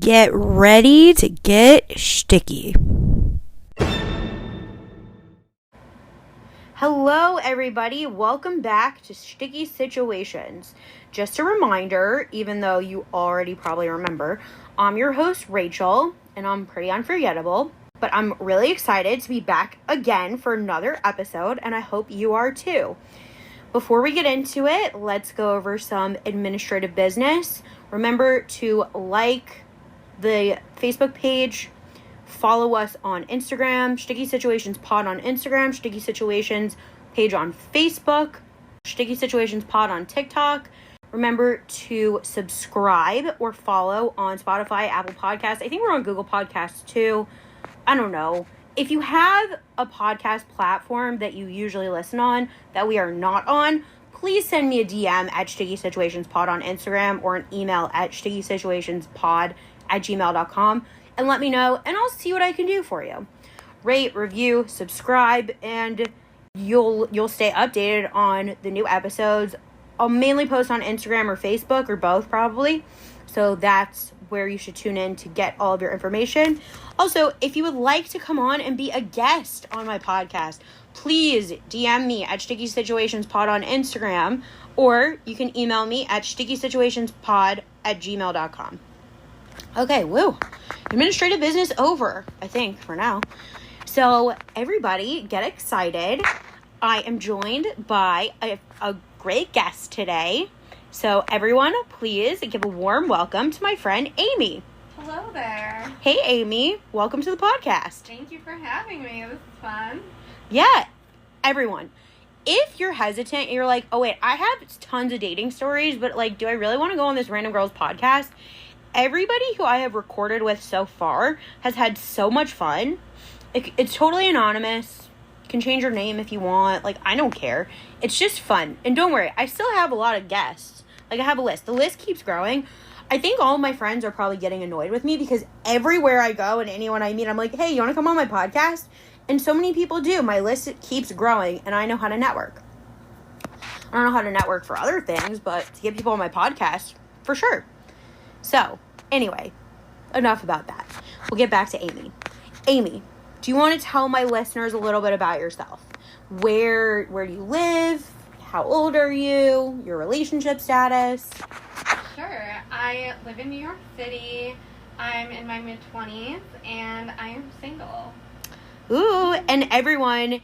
Get ready to get shticky. Hello, everybody. Welcome back to Shticky Situations. Just a reminder, even though you already probably remember, I'm your host, Rachel, and I'm pretty unforgettable. But I'm really excited to be back again for another episode, and I hope you are too. Before we get into it, let's go over some administrative business. Remember to like the Facebook page, follow us on Instagram, Shticky Situations Pod on Instagram, Shticky Situations page on Facebook, Shticky Situations Pod on TikTok. Remember to subscribe or follow on Spotify, Apple Podcasts. I think we're on Google Podcasts too. I don't know. If you have a podcast platform that you usually listen on that we are not on, please send me a DM at Shticky Situations Pod on Instagram or an email at stickySituationsPod@gmail.com and let me know, and I'll see what I can do for you. Rate, review, subscribe, and you'll stay updated on the new episodes. I'll mainly post on Instagram or Facebook or both probably. So that's where you should tune in to get all of your information. Also, if you would like to come on and be a guest on my podcast, please DM me at Shticky Situations Pod on Instagram, or you can email me at stickysituationspod@gmail.com. Okay, woo. Administrative business over, I think, for now. So, everybody, get excited. I am joined by a great guest today. So, everyone, please give a warm welcome to my friend, Aimee. Hello there. Hey, Aimee. Welcome to the podcast. Thank you for having me. This is fun. Yeah, everyone. If you're hesitant, you're like, oh, wait, I have tons of dating stories, but, like, do I really want to go on this random girl's podcast? Everybody who I have recorded with so far has had so much fun. It's totally anonymous. You can change your name if you want. Like, I don't care. It's just fun. And don't worry, I still have a lot of guests. Like, I have a list. The list keeps growing. I think all of my friends are probably getting annoyed with me because everywhere I go and anyone I meet, I'm like, hey, you want to come on my podcast? And so many people do. My list keeps growing, and I know how to network. I don't know how to network for other things, but to get people on my podcast, for sure. So, anyway, enough about that. We'll get back to Aimee. Aimee, do you want to tell my listeners a little bit about yourself? Where do you live? How old are you? Your relationship status? Sure. I live in New York City. I'm in my mid-20s, and I am single. Ooh, and everyone,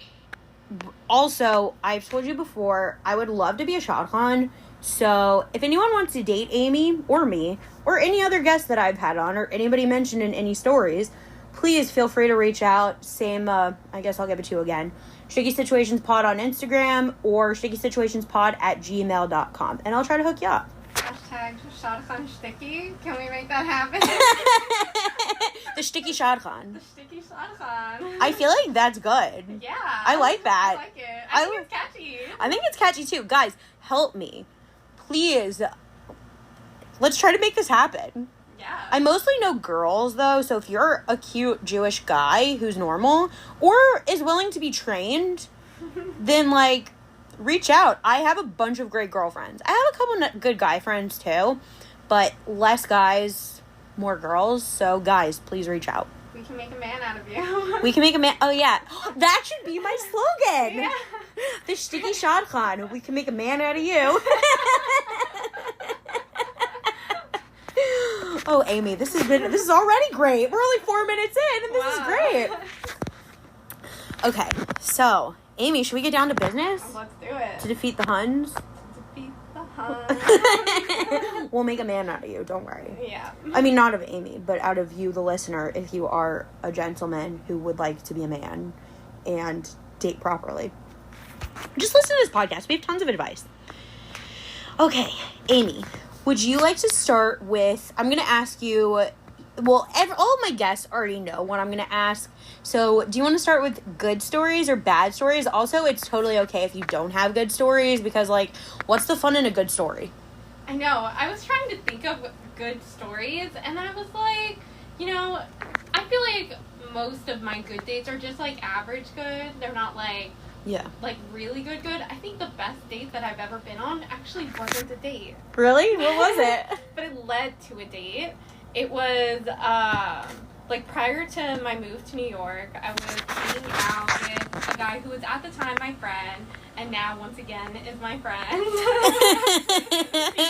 also, I've told you before, I would love to be a shotgun. So, if anyone wants to date Aimee or me or any other guest that I've had on or anybody mentioned in any stories, please feel free to reach out. Same, I guess I'll give it to you again. Shticky Situations Pod on Instagram or stickysituationspod@gmail.com. And I'll try to hook you up. Hashtag shotgun shticky. Can we make that happen? The Shticky Shotgun. The shticky shotgun. I feel like that's good. Yeah. I like that. I like it. I think it's catchy. I think it's catchy too. Guys, help me. Please. Let's try to make this happen. Yeah. I mostly know girls, though, so if you're a cute Jewish guy who's normal or is willing to be trained, then, like, reach out. I have a bunch of great girlfriends. I have a couple good guy friends, too, but less guys, more girls. So, guys, please reach out. We can make a man out of you. We can make a man. Oh, yeah. That should be my slogan. Yeah. The Shticky Shotgun. We can make a man out of you. Oh, Aimee, this is already great. We're only 4 minutes in, and this is great. Okay, so, Aimee, should we get down to business? Let's do it. To defeat the Huns? Defeat the Huns. We'll make a man out of you, don't worry. Yeah. I mean, not of Aimee, but out of you, the listener, if you are a gentleman who would like to be a man and date properly. Just listen to this podcast. We have tons of advice. Okay, Aimee. Would you like to start with, I'm going to ask you, well, all of my guests already know what I'm going to ask. So, do you want to start with good stories or bad stories? Also, it's totally okay if you don't have good stories because, like, what's the fun in a good story? I know. I was trying to think of good stories, and I was like, I feel like most of my good dates are just, like, average good. They're not, like, really good. I think the best date that I've ever been on actually wasn't a date. Really? What was it? But it led to a date. It was, like, prior to my move to New York, I was hanging out with a guy who was at the time my friend, and now, once again, is my friend. You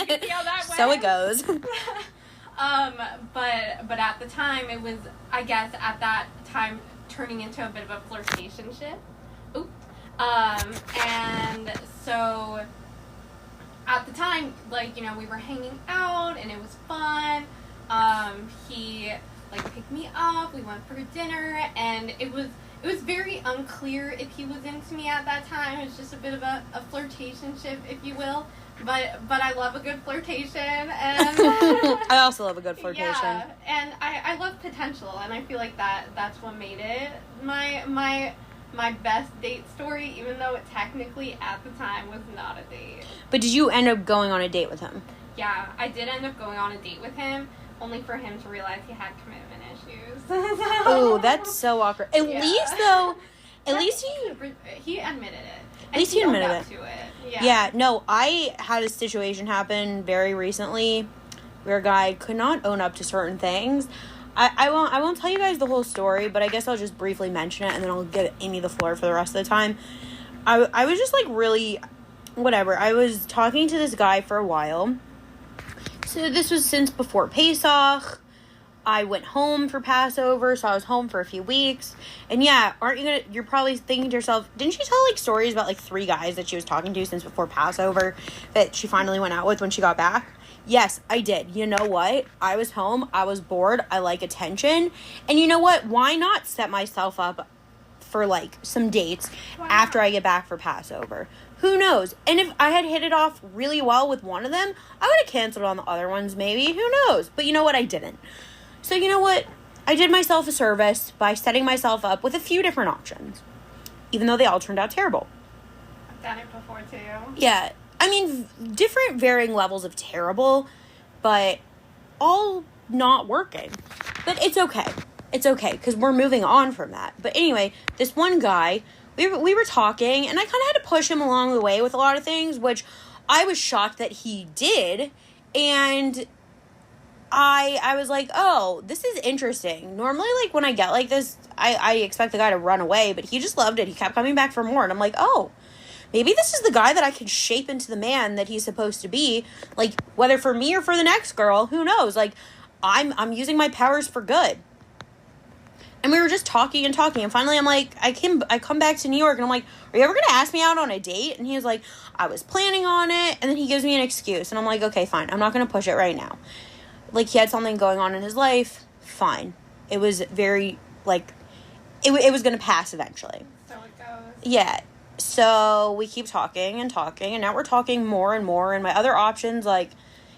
can see how that went. So it goes. But at the time, it was, I guess, at that time, turning into a bit of a flirtationship. Oop. And so, at the time, like, you know, we were hanging out, and it was fun. He, like, picked me up, we went for dinner, and it was very unclear if he was into me at that time. It was just a bit of a flirtationship, if you will. But I love a good flirtation, and I also love a good flirtation. Yeah, and I love potential, and I feel like that's what made it my best date story, even though it technically at the time was not a date. But did you end up going on a date with him? Yeah, I did end up going on a date with him, only for him to realize he had commitment issues. Oh, that's so awkward. At least he admitted it. At least he admitted it. To it. Yeah, no, I had a situation happen very recently where a guy could not own up to certain things. I won't tell you guys the whole story, but I guess I'll just briefly mention it, and then I'll give Aimee the floor for the rest of the time. I was just, like, really, whatever. I was talking to this guy for a while. So this was since before Pesach. I went home for Passover, so I was home for a few weeks. And yeah, you're probably thinking to yourself, didn't she tell, like, stories about, like, 3 guys that she was talking to since before Passover that she finally went out with when she got back? Yes, I did. You know what? I was home. I was bored. I like attention. And you know what? Why not set myself up for, like, some dates after I get back for Passover? Who knows? And if I had hit it off really well with one of them, I would have canceled on the other ones maybe. Who knows? But you know what? I didn't. So you know what? I did myself a service by setting myself up with a few different options, even though they all turned out terrible. I've done it before too. Yeah. I mean, different varying levels of terrible, but all not working. But it's okay. It's okay, because we're moving on from that. But anyway, this one guy, we were talking, and I kind of had to push him along the way with a lot of things, which I was shocked that he did. And I was like, oh, this is interesting. Normally, like, when I get like this, I expect the guy to run away, but he just loved it. He kept coming back for more, and I'm like, oh, maybe this is the guy that I can shape into the man that he's supposed to be. Like, whether for me or for the next girl, who knows? Like, I'm using my powers for good. And we were just talking, and finally I'm like, I come back to New York, and I'm like, are you ever going to ask me out on a date? And he was like, I was planning on it, and then he gives me an excuse, and I'm like, okay, fine, I'm not going to push it right now. Like, he had something going on in his life, fine. It was very, like, it was going to pass eventually. So it goes. Yeah. So we keep talking, and now we're talking more and more, and my other options, like,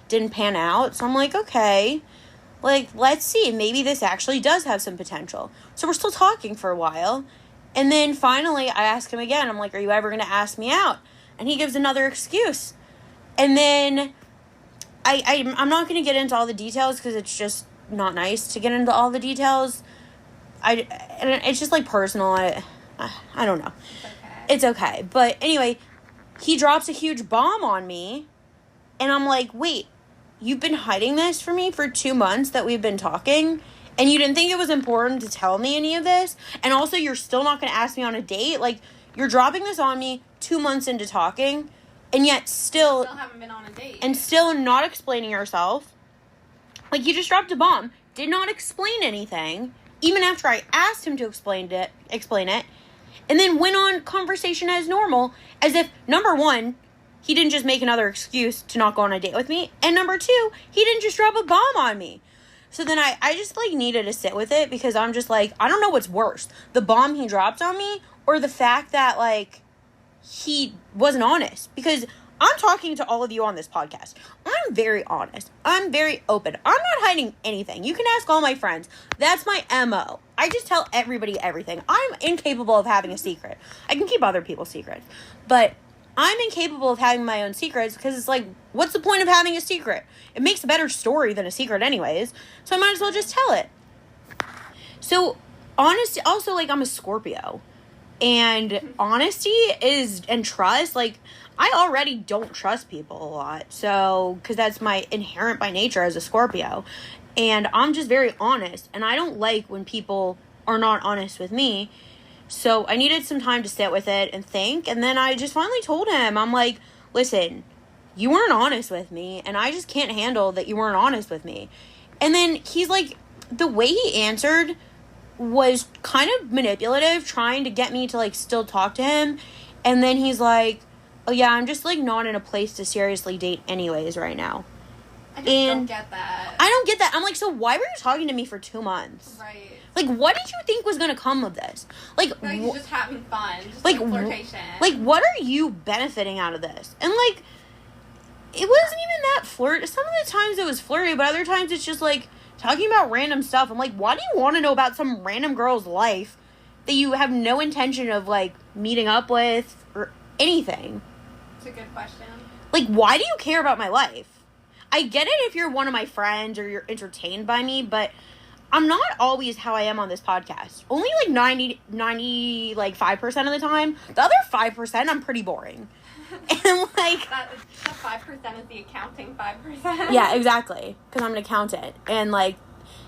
didn't pan out. So I'm like, okay, like, let's see. Maybe this actually does have some potential. So we're still talking for a while, and then finally I ask him again. I'm like, are you ever going to ask me out? And he gives another excuse. And then I'm not going to get into all the details because it's just not nice to get into all the details. It's just, like, personal. I don't know. It's okay. But anyway, he drops a huge bomb on me, and I'm like, wait, you've been hiding this from me for 2 months that we've been talking, and you didn't think it was important to tell me any of this? And also, you're still not going to ask me on a date? Like, you're dropping this on me 2 months into talking, and yet still haven't been on a date. And still not explaining yourself. Like, you just dropped a bomb. Did not explain anything, even after I asked him to explain it, and then went on conversation as normal, as if, number one, he didn't just make another excuse to not go on a date with me, and number two, he didn't just drop a bomb on me. So then I just, like, needed to sit with it, because I'm just like, I don't know what's worse, the bomb he dropped on me, or the fact that, like, he wasn't honest. Because I'm talking to all of you on this podcast. I'm very honest. I'm very open. I'm not hiding anything. You can ask all my friends. That's my MO. I just tell everybody everything. I'm incapable of having a secret. I can keep other people's secrets, but I'm incapable of having my own secrets, because it's like, what's the point of having a secret? It makes a better story than a secret anyways, so I might as well just tell it. So, honesty, also, like, I'm a Scorpio, and honesty and trust, like, I already don't trust people a lot. So, because that's my inherent by nature as a Scorpio. And I'm just very honest. And I don't like when people are not honest with me. So I needed some time to sit with it and think. And then I just finally told him, I'm like, listen, you weren't honest with me. And I just can't handle that you weren't honest with me. And then he's like, the way he answered was kind of manipulative, trying to get me to, like, still talk to him. And then he's like, oh, yeah, I'm just, like, not in a place to seriously date anyways right now. I just don't get that. I don't get that. I'm like, so why were you talking to me for 2 months? Right. Like, what did you think was going to come of this? Like, you're just having fun. Just, like, flirtation. Like, what are you benefiting out of this? And, like, it wasn't even that flirt. Some of the times it was flirty, but other times it's just, like, talking about random stuff. I'm like, why do you want to know about some random girl's life that you have no intention of, like, meeting up with or anything? It's a good question. Like, why do you care about my life? I get it if you're one of my friends or you're entertained by me, but I'm not always how I am on this podcast. Only, like, 5% of the time. The other 5%, I'm pretty boring. And, like... That 5% is the accounting 5%. Yeah, exactly. Because I'm an accountant. And, like...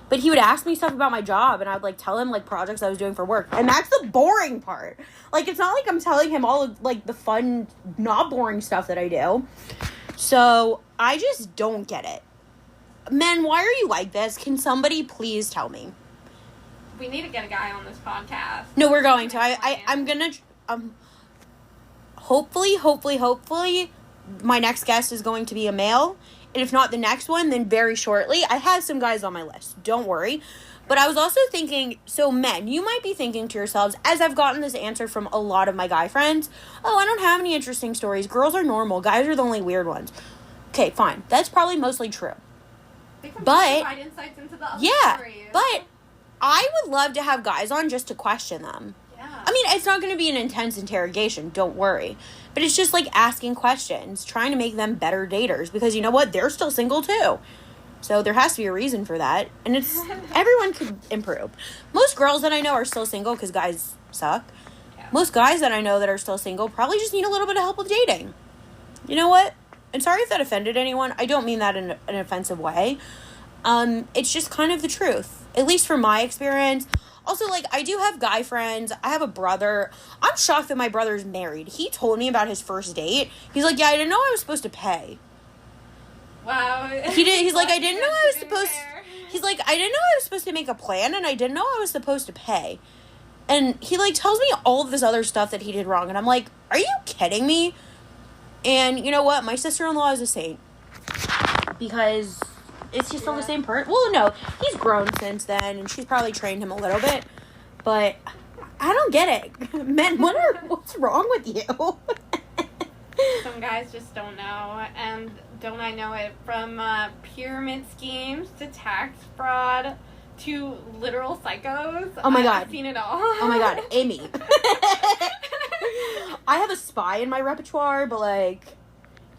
But he would ask me stuff about my job, and I would, like, tell him, like, projects I was doing for work. And that's the boring part. Like, it's not like I'm telling him all of, like, the fun, not boring stuff that I do. So, I just don't get it. Men, why are you like this? Can somebody please tell me? We need to get a guy on this podcast. No, we're going to. I'm gonna... Hopefully, my next guest is going to be a male. And if not the next one, then very shortly. I have some guys on my list. Don't worry. But I was also thinking, so men, you might be thinking to yourselves, as I've gotten this answer from a lot of my guy friends, oh, I don't have any interesting stories. Girls are normal. Guys are the only weird ones. Okay, fine. That's probably mostly true. But, provide insights into the other stories. But I would love to have guys on just to question them. Yeah. I mean, it's not going to be an intense interrogation, don't worry. But it's just like asking questions, trying to make them better daters. Because you know what? They're still single too. So there has to be a reason for that. And it's, everyone could improve. Most girls that I know are still single because guys suck. Yeah. Most guys that I know that are still single probably just need a little bit of help with dating. You know what? And sorry if that offended anyone. I don't mean that in an offensive way. It's just kind of the truth. At least from my experience. Also, like, I do have guy friends. I have a brother. I'm shocked that my brother's married. He told me about his first date. He's like, yeah, I didn't know I was supposed to pay. Wow. He's like, I didn't know I was supposed... He's like, I didn't know I was supposed to make a plan, and I didn't know I was supposed to pay. And he, like, tells me all of this other stuff that he did wrong. And I'm like, are you kidding me? And you know what? My sister-in-law is a saint. Because is he still the same person? Well, no. He's grown since then, and she's probably trained him a little bit. But I don't get it. Men, what's wrong with you? Some guys just don't know. And don't I know it? From pyramid schemes to tax fraud to literal psychos. Oh my God. I've seen it all. Oh my God. Aimee. I have a spy in my repertoire, but, like,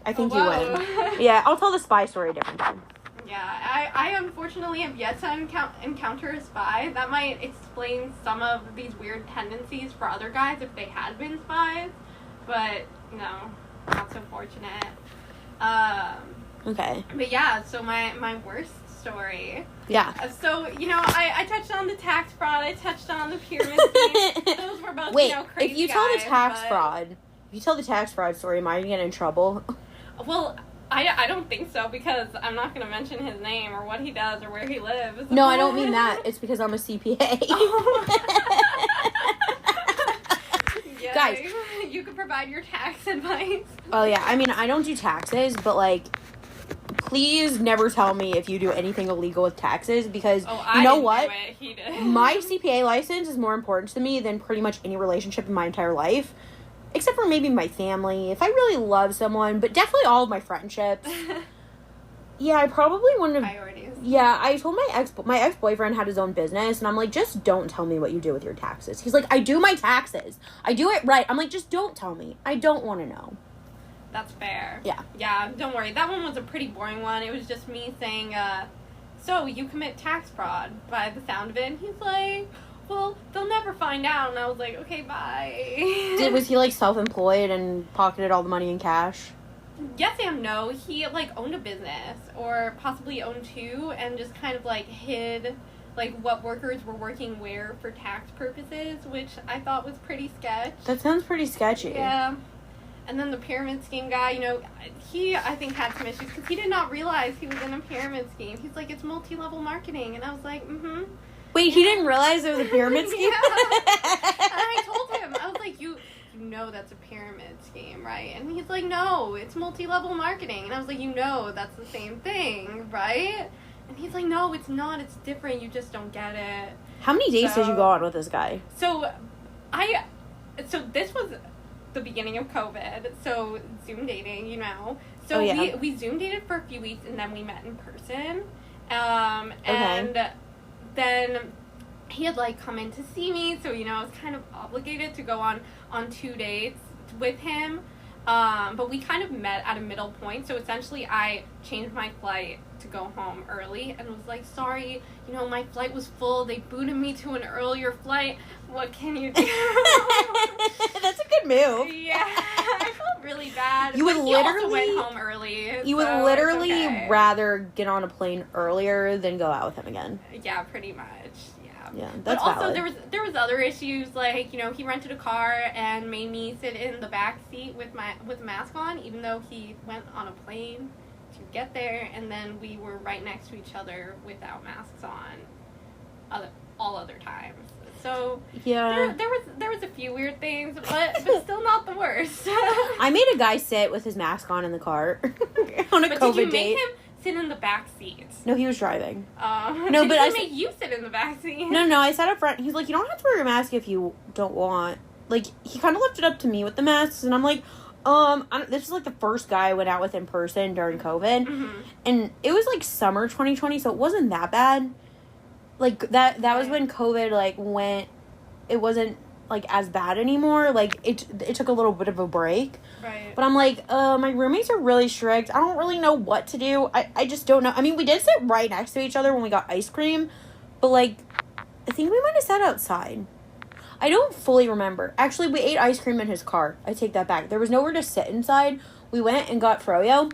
I think you win. Yeah, I'll tell the spy story a different time. Yeah, I unfortunately have yet to encounter a spy. That might explain some of these weird tendencies for other guys if they had been spies. But, no, not so fortunate. Okay. But yeah, so my worst story. Yeah. So, you know, I touched on the tax fraud. I touched on the pyramid scheme. Those were both, wait, you know, crazy if you tell the tax fraud story, am I going to get in trouble? Well, I don't think so, because I'm not going to mention his name or what he does or where he lives. No, I don't mean that. It's because I'm a CPA. Yeah, guys, you could provide your tax advice. Oh, yeah. I mean, I don't do taxes, but, like, please never tell me if you do anything illegal with taxes, because you know what? He did. My CPA license is more important to me than pretty much any relationship in my entire life. Except for maybe my family, if I really love someone, but definitely all of my friendships. Yeah, I probably wouldn't have... Priorities. Yeah, I told my ex-boyfriend had his own business, and I'm like, just don't tell me what you do with your taxes. He's like, I do my taxes. I do it right. I'm like, just don't tell me. I don't want to know. That's fair. Yeah. Yeah, don't worry. That one was a pretty boring one. It was just me saying, so you commit tax fraud by the sound of it. And he's like, well, they'll never find out. And I was like, okay, bye. Was he, like, self-employed and pocketed all the money in cash? Yes and no. He, like, owned a business, or possibly owned two, and just kind of, like, hid, like, what workers were working where for tax purposes, which I thought was pretty sketch. That sounds pretty sketchy. Yeah. And then the pyramid scheme guy, you know, he, I think, had some issues because he did not realize he was in a pyramid scheme. He's like, it's multi-level marketing. And I was like, mm-hmm. Wait, he didn't realize it was a pyramid scheme? Yeah. And I told him, I was like, you know that's a pyramid scheme, right? And he's like, no, it's multi-level marketing. And I was like, you know that's the same thing, right? And he's like, no, it's not. It's different. You just don't get it. How many dates did you go on with this guy? So this was the beginning of COVID, so Zoom dating, you know. So we Zoom dated for a few weeks, and then we met in person. And then he had, like, come in to see me, so, you know, I was kind of obligated to go on 2 dates with him. But we kind of met at a middle point, so essentially I changed my flight to go home early and was like, sorry, you know, my flight was full, they booted me to an earlier flight, what can you do? That's a good move. Yeah, I felt really bad. You would he also went home early. You would literally rather get on a plane earlier than go out with him again. Yeah, pretty much. Yeah, that's but also valid. there was other issues, like, you know, he rented a car and made me sit in the back seat with a mask on, even though he went on a plane to get there, and then we were right next to each other without masks on all other times. So yeah, there was a few weird things, but still not the worst. I made a guy sit with his mask on in the car on a but COVID did you date. make him sit in the back seat? No, he was driving. No, but I make you sit in the back seat. No, I sat up front. He's like, you don't have to wear your mask if you don't want. Like, he kind of left it up to me with the masks, and I'm like, this is like the first guy I went out with in person during COVID, and it was like summer 2020, so it wasn't that bad. Like, that was when COVID, like, went, it wasn't, like, as bad anymore. Like, it took a little bit of a break. Right. But I'm like, my roommates are really strict. I don't really know what to do. I just don't know. I mean, we did sit right next to each other when we got ice cream, but, like, I think we might have sat outside. I don't fully remember. Actually, we ate ice cream in his car. I take that back. There was nowhere to sit inside. We went and got froyo.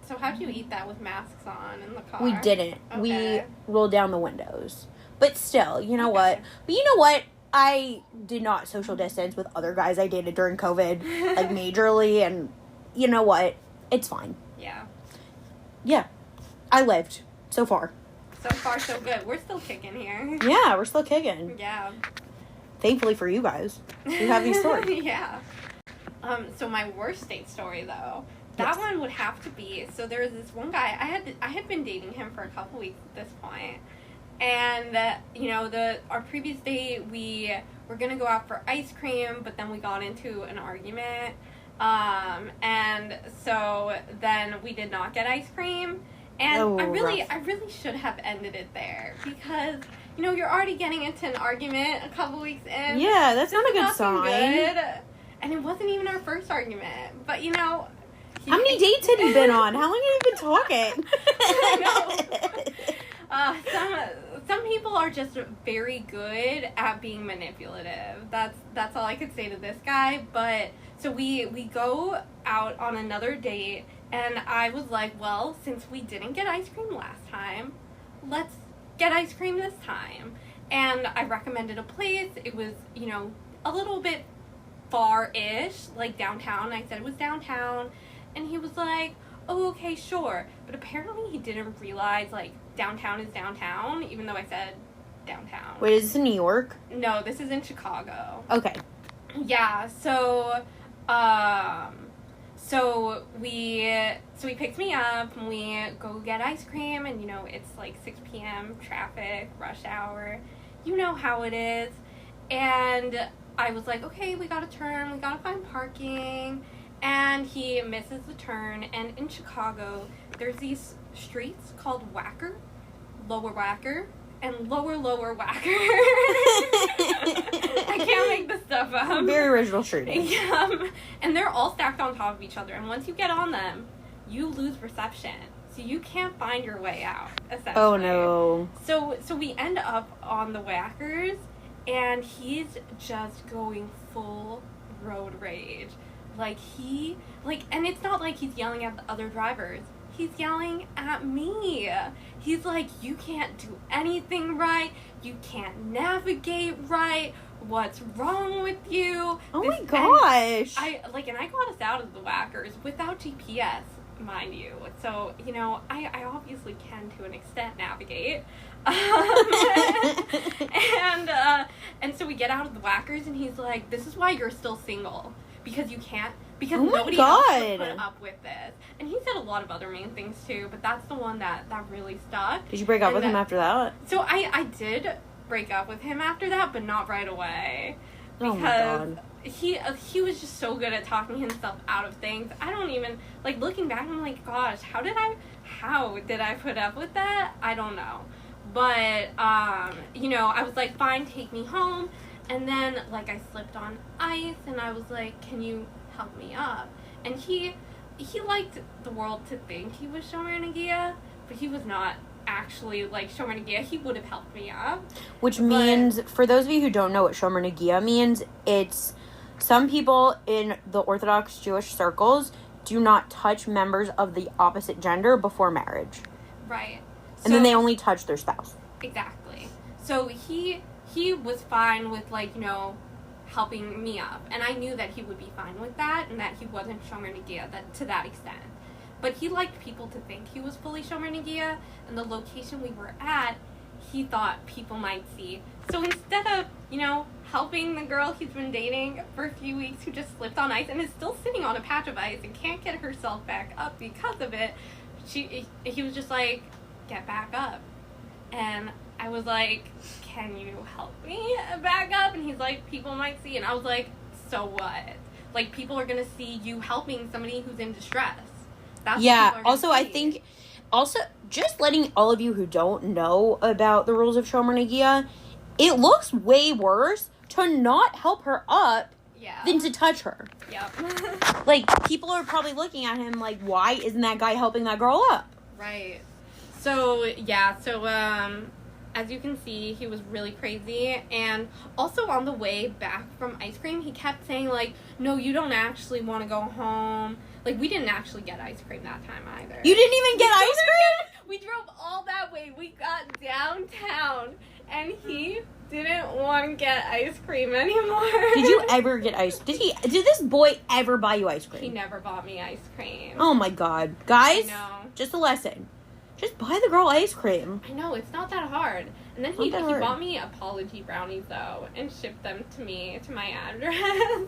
So how'd you eat that with masks on in the car? We didn't. Okay. We rolled down the windows. But still, you know what? But you know what? I did not social distance with other guys I dated during COVID, like, majorly, and you know what? It's fine. Yeah. Yeah. I lived. So far. So far, so good. We're still kicking here. Yeah, we're still kicking. Yeah. Thankfully for you guys. You have these stories. Yeah. So my worst date story, though, that one would have to be, so there was this one guy, I had been dating him for a couple weeks at this point, and, you know, our previous date, we were going to go out for ice cream, but then we got into an argument, and so then we did not get ice cream, and I really should have ended it there, because, you know, you're already getting into an argument a couple weeks in. Yeah, that's not a good sign. Good. And it wasn't even our first argument. But, you know... How many dates have you been on? How long have you been talking? I know. Some people are just very good at being manipulative. That's all I could say to this guy. But, so we go out on another date, and I was like, well, since we didn't get ice cream last time, let's get ice cream this time. And I recommended a place. It was, you know, a little bit far-ish, like downtown. I said it was downtown, and he was like, oh, okay, sure. But apparently he didn't realize, like, downtown is downtown, even though I said downtown. Wait, is this in New York? No, this is in Chicago. Okay. Yeah, so he picks me up, and we go get ice cream, and, you know, it's like 6 p.m., traffic, rush hour. You know how it is. And I was like, okay, we gotta turn, we gotta find parking, and he misses the turn, and in Chicago, there's these streets called Lower Wacker, and Lower Wacker. I can't make this stuff up. Very original street. Yeah, and they're all stacked on top of each other, and once you get on them, you lose reception, so you can't find your way out, essentially. Oh, no. So we end up on the Wackers, and he's just going full road rage. Like, and it's not like he's yelling at the other drivers. He's yelling at me. He's like, you can't do anything right. You can't navigate right. What's wrong with you? Oh my gosh. And I got us out of the whackers without GPS, mind you. So, you know, I obviously can to an extent navigate. And so we get out of the whackers and he's like, this is why you're still single. Because you can't, because nobody else would put up with this. And he said a lot of other mean things too, but that's the one that really stuck. Did you break up with him after that? So I did break up with him after that, but not right away. Because oh my God. He was just so good at talking himself out of things. I don't even, like, looking back, I'm like, gosh, how did I put up with that? I don't know. But, you know, I was like, fine, take me home. And then, like, I slipped on ice, and I was like, can you help me up? And he liked the world to think he was Shomer Nagia, but he was not actually, like, Shomer Nagia. He would have helped me up. Which means, for those of you who don't know what Shomer Nagia means, it's some people in the Orthodox Jewish circles do not touch members of the opposite gender before marriage. Right. And then they only touch their spouse. Exactly. So he was fine with, like, you know, helping me up. And I knew that he would be fine with that and that he wasn't Shomer Nagia to that extent. But he liked people to think he was fully Shomer Nagia, and the location we were at, he thought people might see. So instead of, you know, helping the girl he's been dating for a few weeks who just slipped on ice and is still sitting on a patch of ice and can't get herself back up because of it, he was just like, get back up. And I was like, can you help me back up? And he's like, people might see. And I was like, so what? Like, people are going to see you helping somebody who's in distress. That's yeah, also, I think, just letting all of you who don't know about the rules of Shomer Nagia, it looks way worse to not help her up than to touch her. Yep. Like, people are probably looking at him like, why isn't that guy helping that girl up? Right. So, yeah, as you can see, he was really crazy, and also on the way back from ice cream, he kept saying, like, no, you don't actually want to go home. Like, we didn't actually get ice cream that time either. You didn't even get ice cream? We drove all that way. We got downtown, and he didn't want to get ice cream anymore. Did you ever get ice? Did this boy ever buy you ice cream? He never bought me ice cream. Oh my God. Guys, I know. Just a lesson. Just buy the girl ice cream. I know, it's not that hard. And then he bought me apology brownies, though, and shipped them to me, to my address.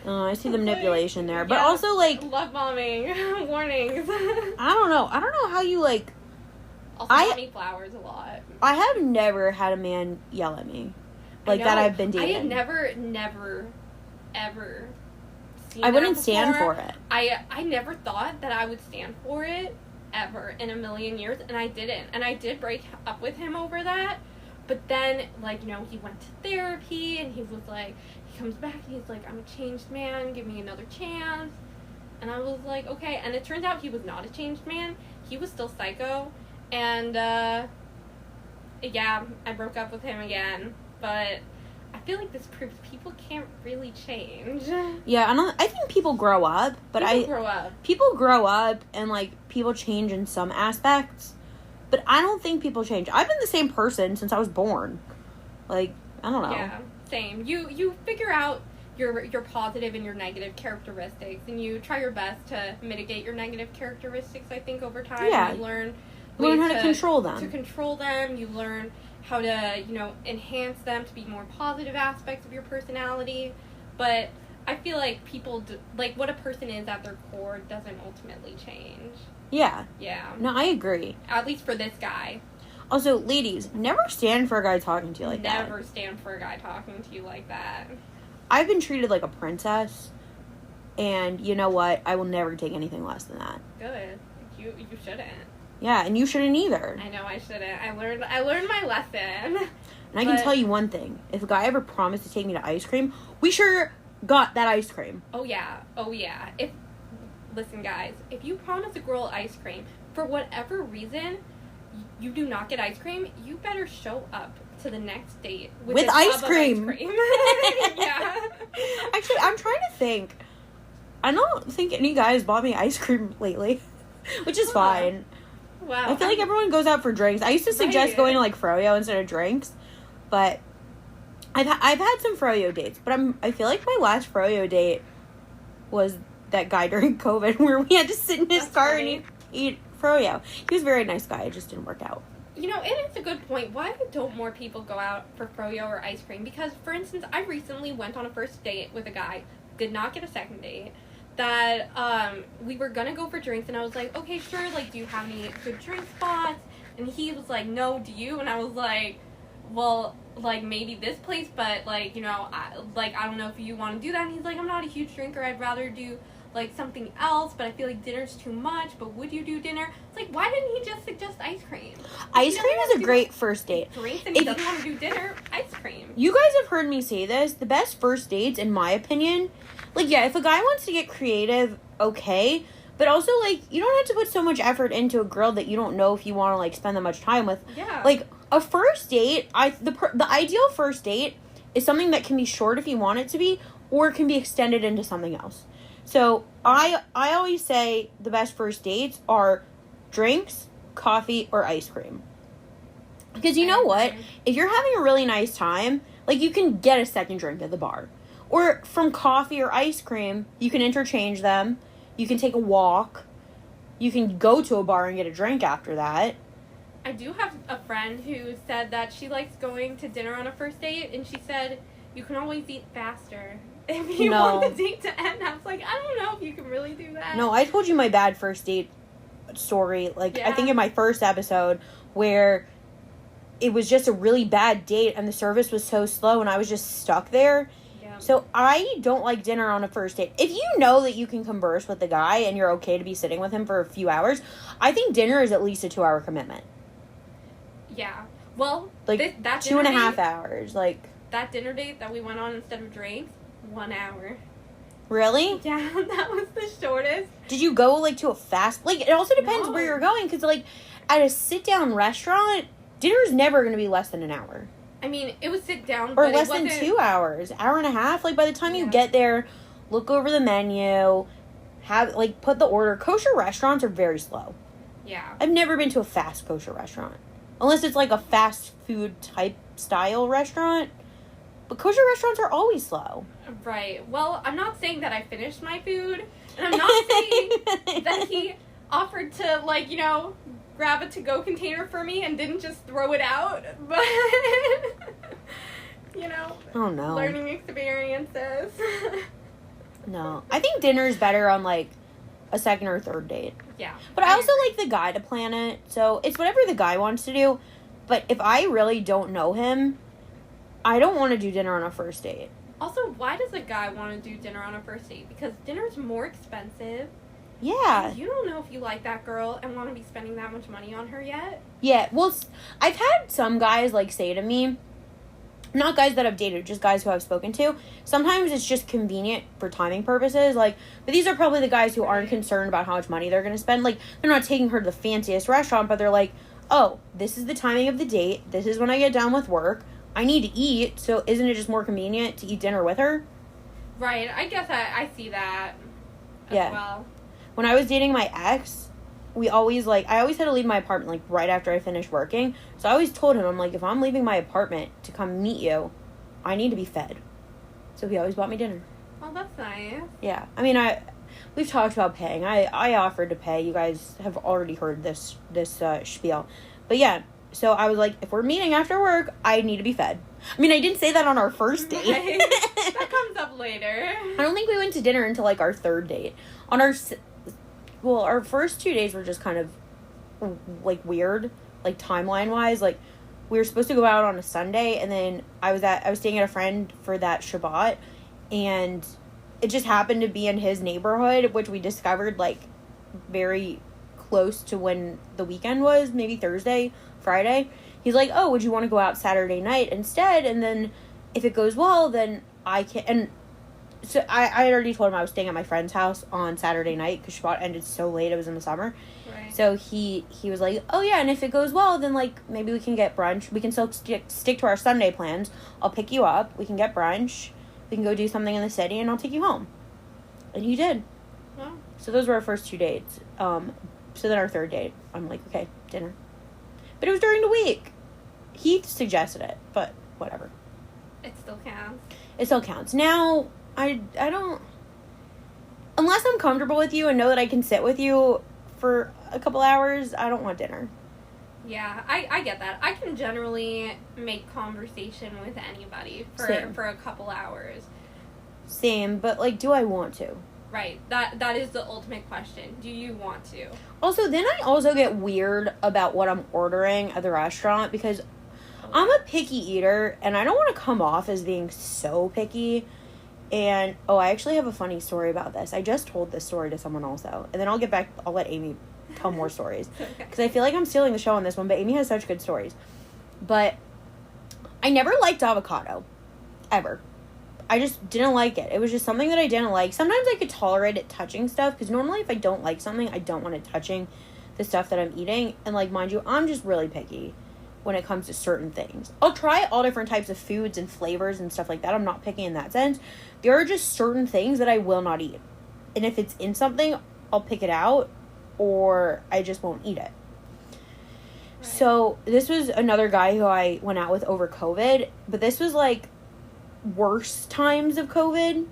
Oh, I see the manipulation there. But also, like... love bombing. Warnings. I don't know how you, like... Also bought me flowers a lot. I have never had a man yell at me. Like, that I've been dating. I had never, ever seen I wouldn't that stand before. for it. I never thought that I would stand for it ever in a million years, and I didn't. And I did break up with him over that. But then, like, you know, he went to therapy, and he was like, he comes back, and he's like, I'm a changed man, give me another chance. And I was like, okay. And it turns out he was not a changed man. He was still psycho. And, yeah, I broke up with him again. But I feel like this proves people can't really change. Yeah, I think people grow up, but people grow up and, like, people change in some aspects, but I don't think people change. I've been the same person since I was born. Like, I don't know. Yeah, same. You figure out your positive and your negative characteristics, and you try your best to mitigate your negative characteristics, I think, over time. Yeah. You learn how to control them. To control them. You learn how to, you know, enhance them to be more positive aspects of your personality. But I feel like people, like, what a person is at their core doesn't ultimately change. Yeah. Yeah. No, I agree. At least for this guy. Also, ladies, never stand for a guy talking to you like that. Never stand for a guy talking to you like that. I've been treated like a princess, and you know what? I will never take anything less than that. Good. You shouldn't. Yeah, and you shouldn't either. I know I shouldn't. I learned my lesson. And I can tell you one thing. If a guy ever promised to take me to ice cream, we sure got that ice cream. Oh, yeah. Listen, guys. If you promise a girl ice cream, for whatever reason, you do not get ice cream, you better show up to the next date with ice cream. Yeah. Actually, I'm trying to think. I don't think any guys bought me ice cream lately, which is fine. Wow. I feel like everyone goes out for drinks. I used to suggest going to, like, froyo instead of drinks, but I've had some froyo dates, but I feel like my last froyo date was that guy during COVID where we had to sit in his car and eat froyo. He was a very nice guy. It just didn't work out. You know, it is a good point. Why don't more people go out for froyo or ice cream? Because, for instance, I recently went on a first date with a guy, did not get a second date, that we were gonna go for drinks, and I was like, okay, sure, like, do you have any good drink spots? And he was like, no, do you? And I was like, well, like, maybe this place, but, like, you know, I don't know if you want to do that. And he's like, I'm not a huge drinker, I'd rather do, like, something else, but I feel like dinner's too much, but would you do dinner? It's like, why didn't he just suggest ice cream? Ice cream is a great first date. Drinks and he doesn't want to do dinner, ice cream. You guys have heard me say this, the best first dates, in my opinion, like, yeah, if a guy wants to get creative, okay, but also, like, you don't have to put so much effort into a girl that you don't know if you want to, like, spend that much time with. Yeah. Like, a first date, the ideal first date is something that can be short if you want it to be, or it can be extended into something else. So, I always say the best first dates are drinks, coffee, or ice cream. Because you know what? If you're having a really nice time, like, you can get a second drink at the bar. Or from coffee or ice cream, you can interchange them. You can take a walk. You can go to a bar and get a drink after that. I do have a friend who said that she likes going to dinner on a first date, and she said, you can always eat faster if you want the date to end. I was like, I don't know if you can really do that. No, I told you my bad first date story, like, I think in my first episode, where it was just a really bad date, and the service was so slow, and I was just stuck there. So, I don't like dinner on a first date. If you know that you can converse with the guy and you're okay to be sitting with him for a few hours, I think dinner is at least a 2-hour commitment. Yeah. Well, like, that 2.5 hours. Like, that dinner date that we went on instead of drinks, 1 hour. Really? Yeah, that was the shortest. Did you go, like, to a fast... Like, it also depends where you're going, because, like, at a sit-down restaurant, dinner's never going to be less than an hour. I mean, it was sit down, or less than 2 hours, hour and a half. Like, by the time you get there, look over the menu, put the order. Kosher restaurants are very slow. Yeah. I've never been to a fast kosher restaurant. Unless it's, like, a fast food type style restaurant. But kosher restaurants are always slow. Right. Well, I'm not saying that I finished my food. And I'm not saying that he offered to, like, you know, grab a to-go container for me and didn't just throw it out, but, you know, oh, no. Learning experiences. No. I think dinner's better on, like, a second or third date. Yeah. But I also like the guy to plan it, so it's whatever the guy wants to do, but if I really don't know him, I don't want to do dinner on a first date. Also, why does a guy want to do dinner on a first date? Because dinner's more expensive. Yeah. You don't know if you like that girl and want to be spending that much money on her yet. Yeah, well, I've had some guys, like, say to me, not guys that I've dated, just guys who I've spoken to, sometimes it's just convenient for timing purposes, like, but these are probably the guys who aren't concerned about how much money they're going to spend. Like, they're not taking her to the fanciest restaurant, but they're like, oh, this is the timing of the date, this is when I get done with work, I need to eat, so isn't it just more convenient to eat dinner with her? Right, I guess I see that as well. When I was dating my ex, I always had to leave my apartment, like, right after I finished working. So I always told him, I'm like, if I'm leaving my apartment to come meet you, I need to be fed. So he always bought me dinner. Oh, that's nice. Yeah. I mean, we've talked about paying. I offered to pay. You guys have already heard this spiel. But yeah, so I was like, if we're meeting after work, I need to be fed. I mean, I didn't say that on our first date. Right. That comes up later. I don't think we went to dinner until, like, our third date. On our first 2 days were just kind of, like, weird, like, timeline-wise. Like, we were supposed to go out on a Sunday, and then I was staying at a friend for that Shabbat, and it just happened to be in his neighborhood, which we discovered, like, very close to when the weekend was, maybe Thursday, Friday. He's like, oh, would you want to go out Saturday night instead? And then if it goes well, then I can... And So I had already told him I was staying at my friend's house on Saturday night because Shabbat ended so late. It was in the summer. Right. So he was like, oh, yeah, and if it goes well, then, like, maybe we can get brunch. We can still stick to our Sunday plans. I'll pick you up. We can get brunch. We can go do something in the city, and I'll take you home. And he did. Wow. So those were our first 2 dates. So then our third date, I'm like, okay, dinner. But it was during the week. He suggested it, but whatever. It still counts. It still counts. Now, I don't... Unless I'm comfortable with you and know that I can sit with you for a couple hours, I don't want dinner. Yeah, I get that. I can generally make conversation with anybody for a couple hours. Same, but, like, do I want to? Right. That is the ultimate question. Do you want to? Also, then I also get weird about what I'm ordering at the restaurant because I'm a picky eater, and I don't want to come off as being so picky. And, I actually have a funny story about this. I just told this story to someone also. And then I'll let Aimee tell more stories. Because I feel like I'm stealing the show on this one, but Aimee has such good stories. But I never liked avocado. Ever. I just didn't like it. It was just something that I didn't like. Sometimes I could tolerate it touching stuff. Because normally if I don't like something, I don't want it touching the stuff that I'm eating. And, like, mind you, I'm just really picky when it comes to certain things. I'll try all different types of foods and flavors and stuff like that. I'm not picky in that sense. There are just certain things that I will not eat. And if it's in something, I'll pick it out or I just won't eat it. Right. So this was another guy who I went out with over COVID. But this was like worst times of COVID.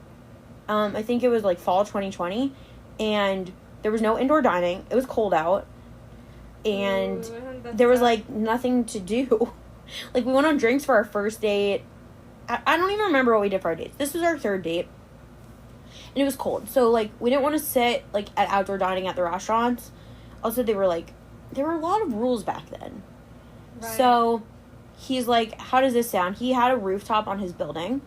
I think it was like fall 2020. And there was no indoor dining. It was cold out. And there was, like, nothing to do. Like, we went on drinks for our first date. I don't even remember what we did for our dates. This was our third date. And it was cold. So, like, we didn't want to sit, like, at outdoor dining at the restaurants. Also, there were a lot of rules back then. Right. So, he's like, how does this sound? He had a rooftop on his building.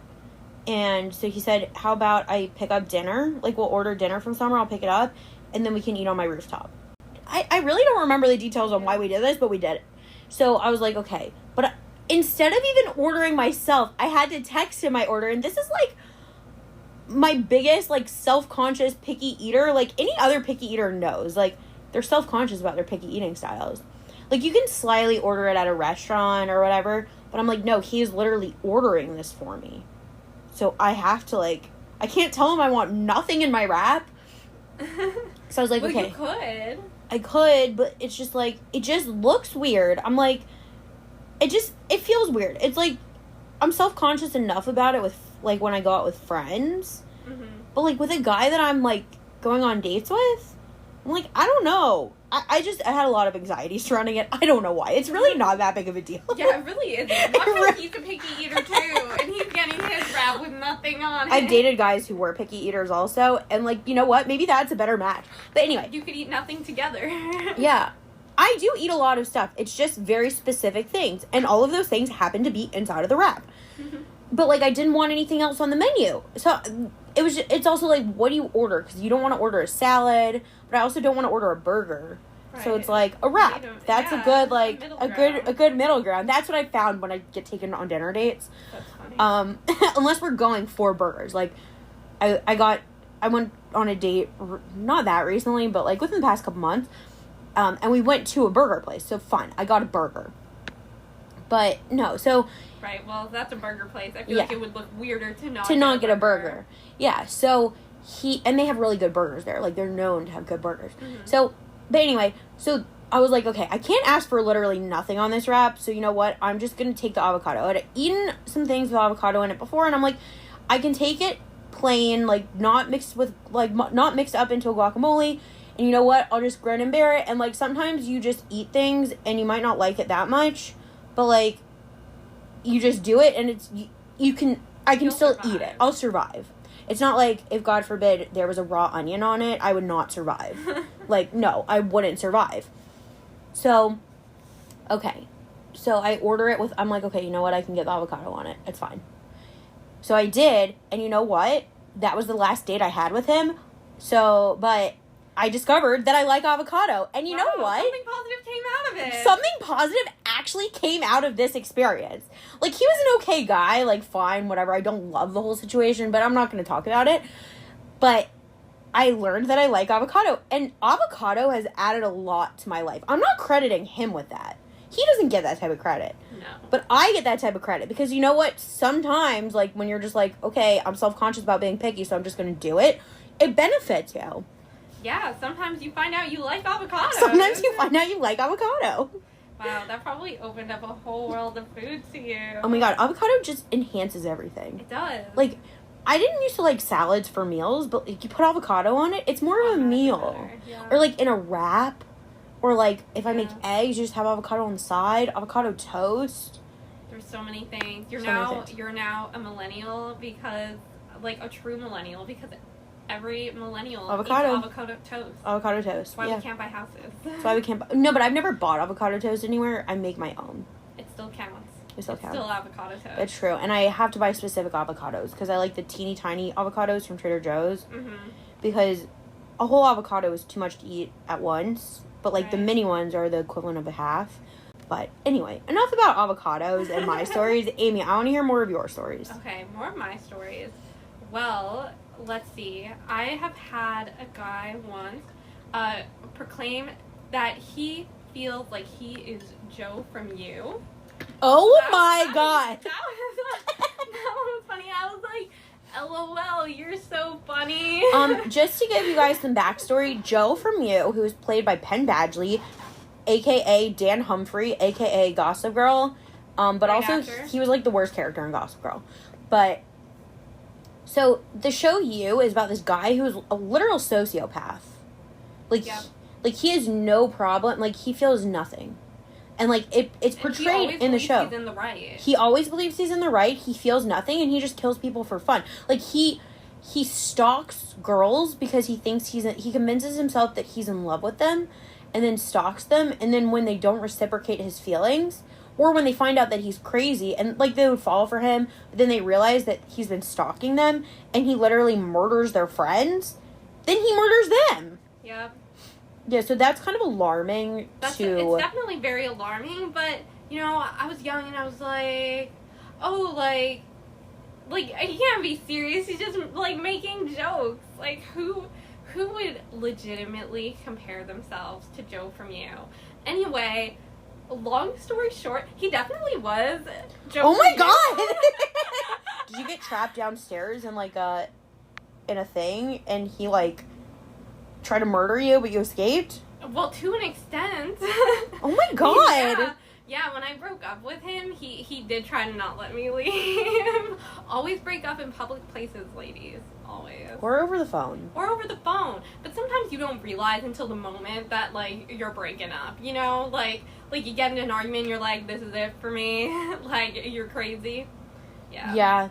And so he said, how about I pick up dinner? Like, we'll order dinner from somewhere. I'll pick it up. And then we can eat on my rooftop. I really don't remember the details on why we did this, but we did it. So I was like, okay. But instead of even ordering myself, I had to text him my order. And this is, like, my biggest, like, self-conscious picky eater. Like, any other picky eater knows. Like, they're self-conscious about their picky eating styles. Like, you can slyly order it at a restaurant or whatever. But I'm like, no, he is literally ordering this for me. So I have to, like, I can't tell him I want nothing in my wrap. So I was like, well, okay. You could. I could, but it's just, like, it just looks weird. I'm, like, it feels weird. It's, like, I'm self-conscious enough about it with, like, when I go out with friends. Mm-hmm. But, like, with a guy that I'm, like, going on dates with, I'm, like, I don't know. I had a lot of anxiety surrounding it. I don't know why. It's really not that big of a deal. Yeah, it really isn't. Watch he's a picky eater, too, and he's getting his wrap with nothing on it. I've dated guys who were picky eaters also, and, like, you know what? Maybe that's a better match. But anyway. You could eat nothing together. Yeah. I do eat a lot of stuff. It's just very specific things, and all of those things happen to be inside of the wrap. Mm-hmm. But, like, I didn't want anything else on the menu. So it's also, like, what do you order? Because you don't want to order a salad, but I also don't want to order a burger. Right. So it's like a wrap. That's a good, like, a good middle ground. That's what I found when I get taken on dinner dates. That's funny. Unless we're going for burgers. Like, I went on a date, not that recently, but, like, within the past couple months, and we went to a burger place. So fine, I got a burger. But no, so. Right. Well, if that's a burger place, I feel like it would look weirder to not get a burger. Yeah. So and they have really good burgers there. Like, they're known to have good burgers. Mm-hmm. So, but anyway, so I was like, okay, I can't ask for literally nothing on this wrap. So you know what? I'm just gonna take the avocado. I had eaten some things with avocado in it before, and I'm like, I can take it plain, like, not mixed up into a guacamole. And you know what? I'll just grin and bear it. And, like, sometimes you just eat things and you might not like it that much, but, like, you just do it and I can still eat it. I'll survive. It's not like, if God forbid there was a raw onion on it, I would not survive. Like, no, I wouldn't survive. So, okay. So I order it I'm like, okay, you know what? I can get the avocado on it. It's fine. So I did, and you know what? That was the last date I had with him. So, but I discovered that I like avocado. And you know what? Something positive came out of it. Something positive actually came out of this experience. Like, he was an okay guy, like, fine, whatever. I don't love the whole situation, but I'm not going to talk about it. But I learned that I like avocado, and avocado has added a lot to my life. I'm not crediting him with that. He doesn't get that type of credit. No. But I get that type of credit, because you know what? Sometimes, like, when you're just like, okay, I'm self-conscious about being picky, so I'm just going to do it, it benefits you. Yeah, sometimes you find out you like avocado. Sometimes you find out you like avocado. Wow, that probably opened up a whole world of food to you. Oh my god, avocado just enhances everything. It does. Like, I didn't used to like salads for meals, but like, you put avocado on it, it's more of a meal. Yeah. Or like in a wrap, or like if I make eggs, you just have avocado on the side, avocado toast. There's so many things. You're now a millennial, because like a true millennial, because every millennial eats avocado toast. Avocado toast. That's why we can't buy houses. That's why we can't buy... No, but I've never bought avocado toast anywhere. I make my own. It still counts. It's still avocado toast. It's true. And I have to buy specific avocados, because I like the teeny tiny avocados from Trader Joe's. Mm-hmm. Because a whole avocado is too much to eat at once. But like the mini ones are the equivalent of a half. But anyway, enough about avocados and my stories. Aimee, I want to hear more of your stories. Okay, more of my stories. Well, let's see. I have had a guy once proclaim that he feels like he is Joe from You. Oh my god! That was funny. I was like, LOL, you're so funny. Just to give you guys some backstory, Joe from You, who was played by Penn Badgley, aka Dan Humphrey, aka Gossip Girl, but Great also actor. He was like the worst character in Gossip Girl. But so the show You is about this guy who's a literal sociopath. Like, he has no problem. Like, he feels nothing. And, like, it's portrayed in the show. He's in the right. He always believes he's in the right. He feels nothing, and he just kills people for fun. Like, he stalks girls because he thinks he convinces himself that he's in love with them, and then stalks them, and then when they don't reciprocate his feelings, or when they find out that he's crazy, and, like, they would fall for him, but then they realize that he's been stalking them, and he literally murders their friends, then he murders them. Yep. Yeah, so that's kind of alarming It's definitely very alarming, but, you know, I was young and I was like, oh, like, he can't be serious. He's just, like, making jokes. Like, who would legitimately compare themselves to Joe from You? Anyway, long story short, he definitely was Joe Oh my from god! You. Did you get trapped downstairs in, like, in a thing, and he, like, tried to murder you, but you escaped? Well, to an extent. Oh my god! Yeah, when I broke up with him, he did try to not let me leave. Always break up in public places, ladies. Always. Or over the phone. But sometimes you don't realize until the moment that, like, you're breaking up, you know? Like you get in an argument and you're like, this is it for me. Like, you're crazy. Yeah.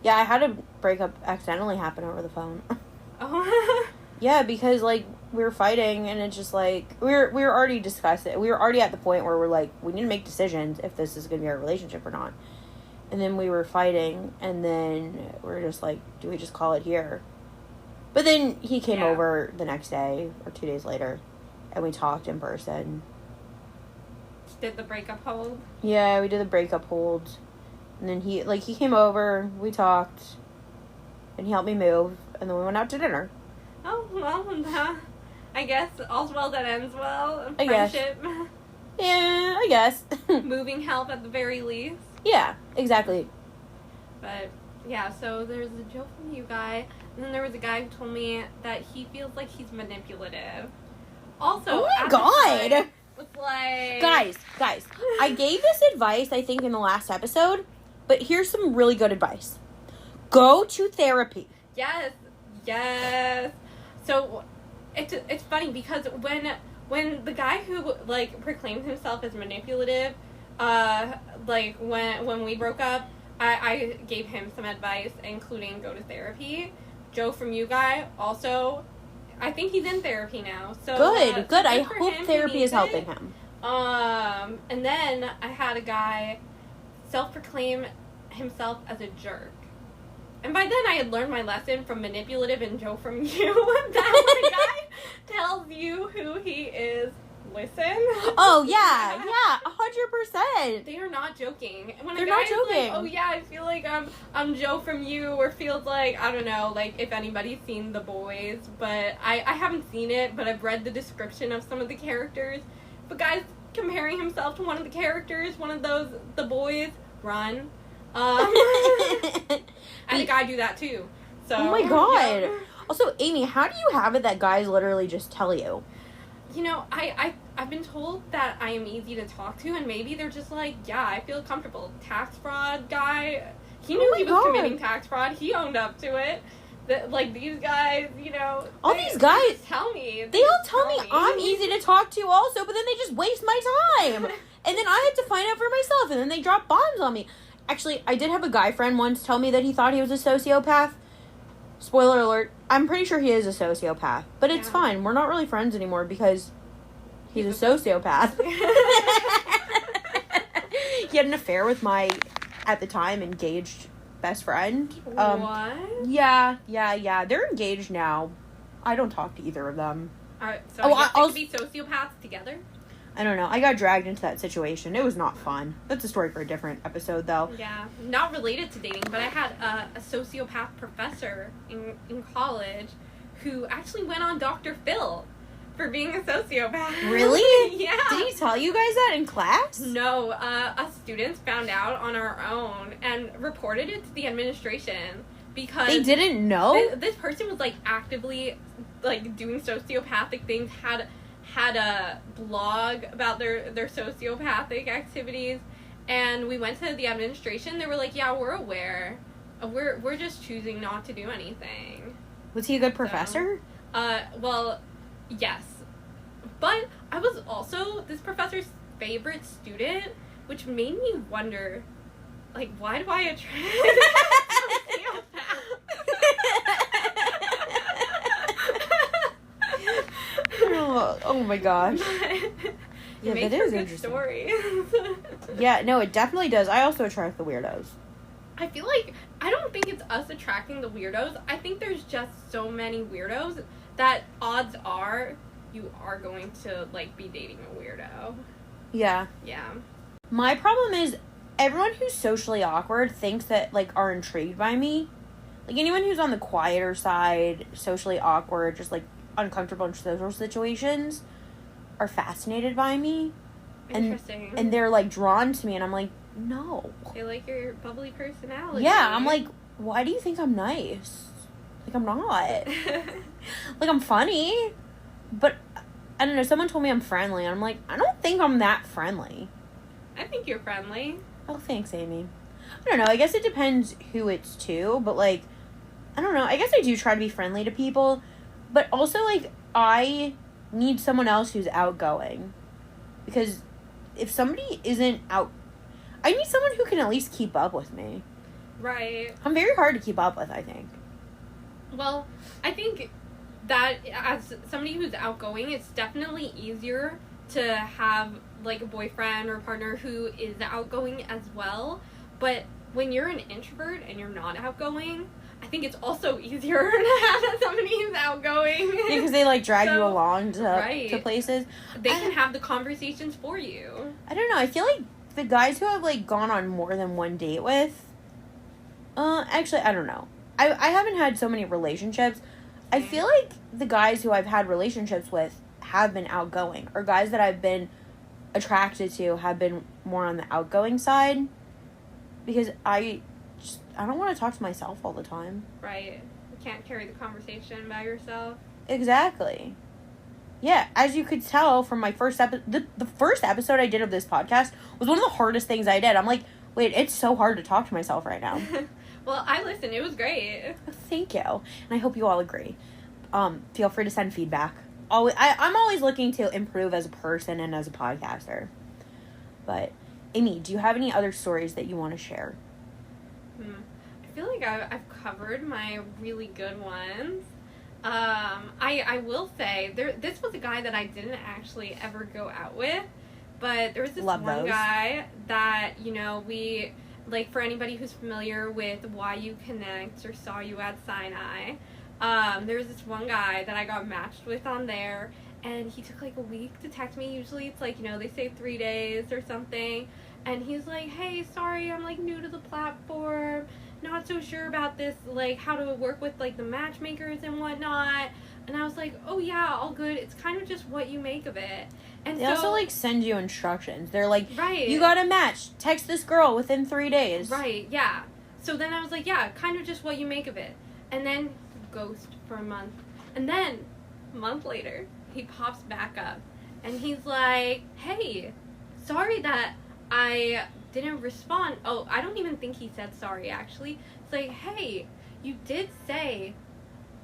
Yeah, I had a breakup accidentally happen over the phone. Oh. Yeah, because, like, we were fighting, and it's just, like, we were already discussing it. We were already at the point where we're, like, we need to make decisions if this is going to be our relationship or not. And then we were fighting, and then we're just, like, do we just call it here? But then he came over the next day, or 2 days later, and we talked in person. Did the breakup hold? Yeah, we did the breakup hold. And then he came over, we talked, and he helped me move, and then we went out to dinner. Oh, well, I guess all's well that ends well. I guess. Friendship. Yeah, I guess. Moving help at the very least. Yeah, exactly. But, yeah, so there's a Joe from You guy, and then there was a guy who told me that he feels like he's manipulative. Also, oh my god! It's like... Guys, I gave this advice, I think, in the last episode, but here's some really good advice. Go to therapy. Yes. So, it's funny because when the guy who, like, proclaimed himself as manipulative, like, when we broke up, I gave him some advice, including go to therapy. Joe from You guy, also, I think he's in therapy now. So Good. I hope therapy is helping him. And then I had a guy self-proclaim himself as a jerk. And by then I had learned my lesson from manipulative and Joe from You. That when a guy tells you who he is, listen. Oh, yeah, 100%. They are not joking. When They're a guy not joking. is like, oh yeah, I feel like I'm Joe from You, or feels like, I don't know, like if anybody's seen The Boys, but I haven't seen it, but I've read the description of some of the characters. But guys comparing himself to one of the characters, one of those, The Boys, run. I think I do that too. So. Oh my god. Yeah. Also, Aimee, how do you have it that guys literally just tell you? You know, I've been told that I am easy to talk to, and maybe they're just like, yeah, I feel comfortable. Tax fraud guy, he knew he was committing tax fraud. He owned up to it. Like, these guys, you know. All these guys tell me. They all tell me I'm easy to talk to also, but then they just waste my time. And then I had to find out for myself, and then they drop bombs on me. Actually, I did have a guy friend once tell me that he thought he was a sociopath. Spoiler alert, I'm pretty sure he is a sociopath. But it's fine. We're not really friends anymore because he's a sociopath. He had an affair with my, at the time, engaged best friend. What? Yeah. They're engaged now. I don't talk to either of them. So I could be sociopaths together? I don't know. I got dragged into that situation. It was not fun. That's a story for a different episode, though. Yeah. Not related to dating, but I had a sociopath professor in college who actually went on Dr. Phil for being a sociopath. Really? Yeah. Did he tell you guys that in class? No. Us students found out on our own and reported it to the administration because... They didn't know? This person was, like, actively, like, doing sociopathic things, had a blog about their sociopathic activities, and we went to the administration. They were like, yeah, we're aware. We're just choosing not to do anything. Was he a good professor? Well, yes. But I was also this professor's favorite student, which made me wonder, like, why do I attract sociopaths? Oh my gosh. Yeah, that is interesting. Story. Yeah, no, it definitely does. I also attract the weirdos. I feel like, I don't think it's us attracting the weirdos. I think there's just so many weirdos that odds are you are going to, like, be dating a weirdo. Yeah. Yeah. My problem is everyone who's socially awkward thinks that, like, are intrigued by me. Like, anyone who's on the quieter side, socially awkward, just, like, uncomfortable in social situations are fascinated by me. Interesting. And they're, like, drawn to me, and I'm like, no. They like your bubbly personality. Yeah, I'm like, why do you think I'm nice? Like, I'm not. Like, I'm funny. But, I don't know, someone told me I'm friendly, and I'm like, I don't think I'm that friendly. I think you're friendly. Oh, thanks, Aimee. I don't know, I guess it depends who it's to, but, like, I don't know, I guess I do try to be friendly to people, but also, like, I need someone else who's outgoing. Because if somebody isn't I need someone who can at least keep up with me. Right. I'm very hard to keep up with, I think. Well, I think that as somebody who's outgoing, it's definitely easier to have, like, a boyfriend or a partner who is outgoing as well. But when you're an introvert and you're not outgoing, I think it's also easier to have somebody who's outgoing. Yeah, because they, like, drag you along to places. They can have the conversations for you. I don't know. I feel like the guys who I've, like, gone on more than one date with... actually, I don't know. I haven't had so many relationships. I feel like the guys who I've had relationships with have been outgoing. Or guys that I've been attracted to have been more on the outgoing side. Because I don't want to talk to myself all the time. Right. You can't carry the conversation by yourself. Exactly. Yeah, as you could tell from my first episode, the first episode I did of this podcast was one of the hardest things I did. I'm like, wait, it's so hard to talk to myself right now. Well, I listened. It was great. Thank you. And I hope you all agree. Feel free to send feedback. I'm always looking to improve as a person and as a podcaster. But, Aimee, do you have any other stories that you want to share? I feel like I've covered my really good ones. I will say, this was a guy that I didn't actually ever go out with, but there was this guy that, you know, we, like, for anybody who's familiar with Why You Connect or Saw You at Sinai, there was this one guy that I got matched with on there, And he took, like, a week to text me. Usually it's, like, you know, they say 3 days or something. And he's like, hey, sorry, I'm, like, new to the platform. Not so sure about this, like, how to work with, like, the matchmakers and whatnot. And I was like, oh, yeah, all good. It's kind of just what you make of it. And they also, like, send you instructions. They're like, right. You got a match. Text this girl within 3 days. Right, yeah. So then I was like, yeah, kind of just what you make of it. And then ghost for a month. And then, a month later, he pops back up. And he's like, hey, sorry that I didn't respond. Oh, I don't even think he said sorry, actually. It's like, hey, you did say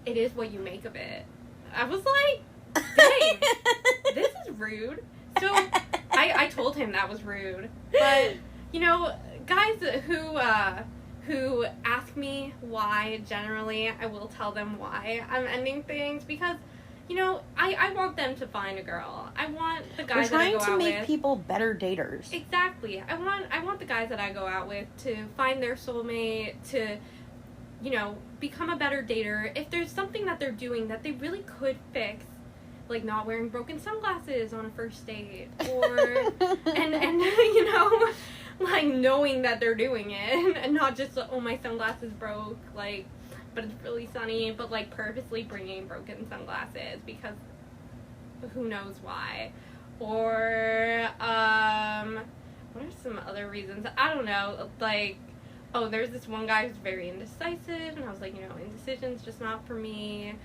it is what you make of it. I was like, dang, this is rude. So I told him that was rude. But, you know, guys who ask me why, generally, I will tell them why I'm ending things, because, you know, I want them to find a girl. I want the guys that I go out with. We're trying to make people better daters. Exactly. I want the guys that I go out with to find their soulmate, to, you know, become a better dater. If there's something that they're doing that they really could fix, like not wearing broken sunglasses on a first date, or and you know, like knowing that they're doing it, and not just, oh, my sunglasses broke, like, but it's really sunny, but like purposely bringing broken sunglasses because who knows why. Or what are some other reasons? I don't know, like, oh, there's this one guy who's very indecisive, and I was like, you know, indecision's just not for me.